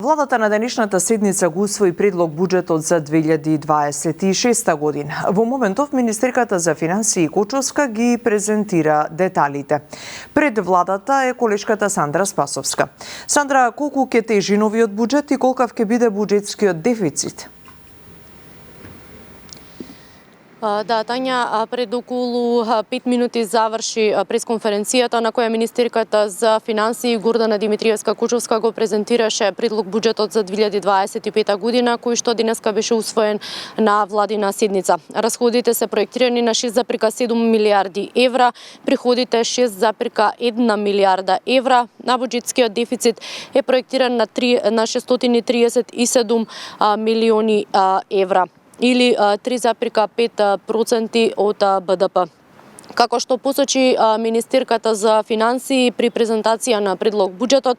Владата на денешната седница го усвои предлог буџетот за 2026 година. Во моментов министерката за финансии Кочовска ги презентира деталите. Пред владата е колешката Сандра Спасовска. Сандра, колку ќе тежи новиот буџет и колкав ќе биде буџетскиот дефицит? Да, Тања, пред околу 5 минути заврши пресконференцијата на која министерката за финансии Гордана Димитриевска Кочовска го презентираше предлог буџетот за 2025 година, кој што денеска беше усвоен на владина седница. Расходите се проектирани на 6,7 милиарди евра, приходите 6,1 милиарда евра, на буџетскиот дефицит е проектиран на 637 милиони евра, или 3,5% од БДП. Како што посочи министерката за финансии при презентација на предлог буџетот,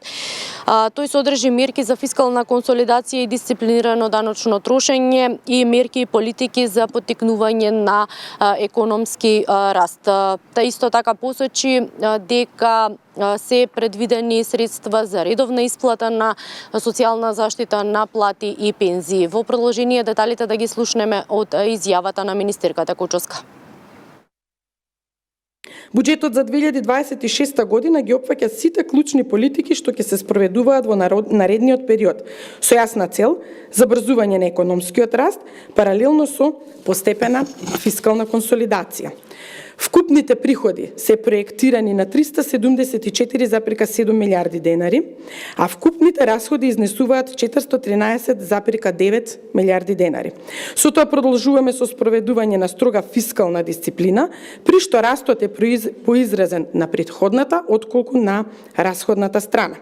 тој содржи мерки за фискална консолидација и дисциплинирано даночно трошење и мерки и политики за поттикнување на економски раст. Та исто така посочи дека се предвидени средства за редовна исплата на социјална заштита на плати и пензии. Во продолжение деталите да ги слушнеме од изјавата на министерката Кочовска. Буџетот за 2026 година ги опфаќа сите клучни политики што ќе се спроведуваат во наредниот период, со јасна цел забрзување на економскиот раст, паралелно со постепена фискална консолидација. Вкупните приходи се проектирани на 374,7 милиарди денари, а вкупните расходи изнесуваат 413,9 милиарди денари. Со тоа продолжуваме со спроведување на строга фискална дисциплина, при што растот е поизразен на претходната отколку на расходната страна.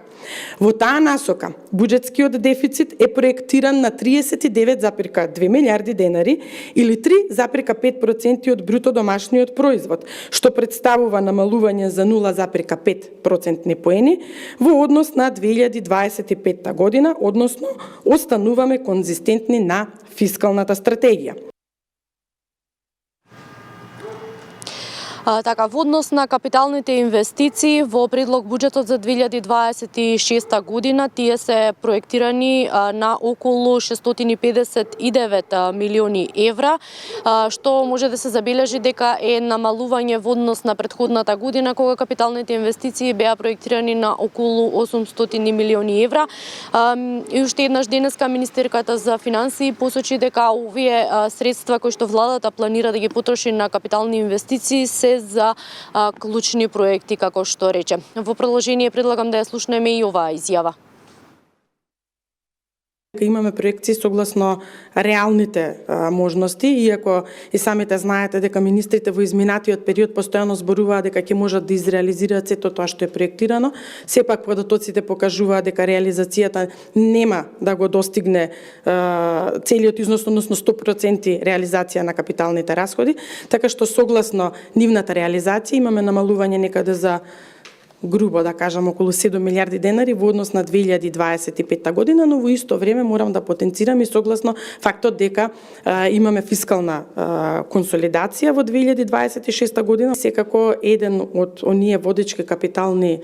Во таа насока, буџетскиот дефицит е проектиран на 39,2 милиарди денари или 3,5% од бруто домашниот производ, што представува намалување за 0,5% поени во однос на 2025 година, односно остануваме конзистентни на фискалната стратегија. Така, во однос на капиталните инвестиции во предлог буџетот за 2026 година, тие се проектирани на околу 659 милиони евра, што може да се забележи дека е намалување во однос на претходната година, кога капиталните инвестиции беа проектирани на околу 800 милиони евра. И уште еднаш денеска министерката за финансии посочи дека овие средства кои што владата планира да ги потроши на капитални инвестиции се за клучни проекти, како што рече. Во продолжение предлагам да ја слушнеме и оваа изјава. Имаме проекции согласно реалните можности, иако и самите знаете дека министрите во изминатиот период постојано зборуваат дека ќе можат да изреализираат сето тоа што е проектирано, сепак податоците покажуваат дека реализацијата нема да го достигне целиот износ, односно 100% реализација на капиталните расходи, така што согласно нивната реализација имаме намалување некаде за грубо да кажам околу 7 милиарди денари во однос на 2025 година, но во исто време морам да потенцирам и согласно фактот дека имаме фискална консолидација во 2026 година. Секако еден од оние водечки капитални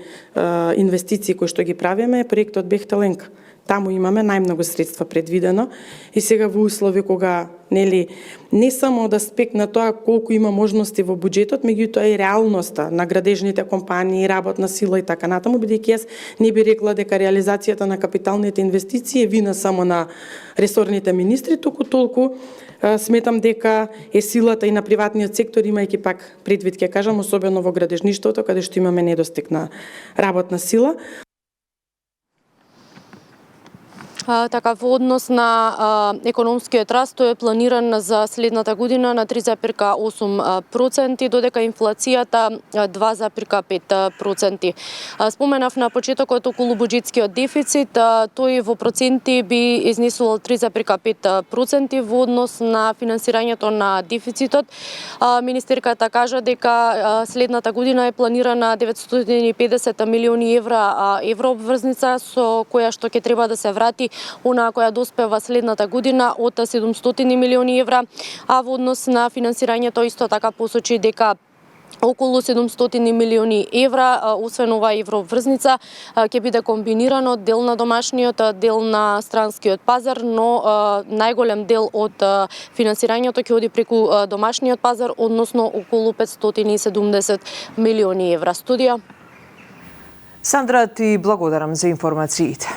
инвестиции кои што ги правиме е проектот Бехтеленка. Таму имаме најмногу средства предвидено и сега во услови кога не само од аспект на тоа колку има можности во буџетот, меѓутоа и реалноста на градежните компании, работна сила и така натаму, бидејќи јас не би рекла дека реализацијата на капиталните инвестиции е вина само на ресорните министри, туку толку сметам дека е силата и на приватниот сектор, имајќи пак предвид, ќе кажам, особено во градежништвото, каде што имаме недостиг на работна сила. Така, во однос на економскиот раст, тој е планиран за следната година на 3,8%, додека инфлацијата 2,5%. Споменав на почетокот околу буџетскиот дефицит, тој во проценти би изнесувал 3,5% во однос на финансирањето на дефицитот. Министерката кажа дека следната година е планирана 950 милиони евра еврообврзница со која што ќе треба да се врати онаа која доспева следната година од 700 милиони евра, а во однос на финансирањето исто така посочи дека околу 700 милиони евра, освен ова евроврзница, ќе биде комбинирано дел на домашниот, дел на странскиот пазар, но најголем дел од финансирањето ќе оди преку домашниот пазар, односно околу 570 милиони евра. Студија. Сандра, ти благодарам за информациите.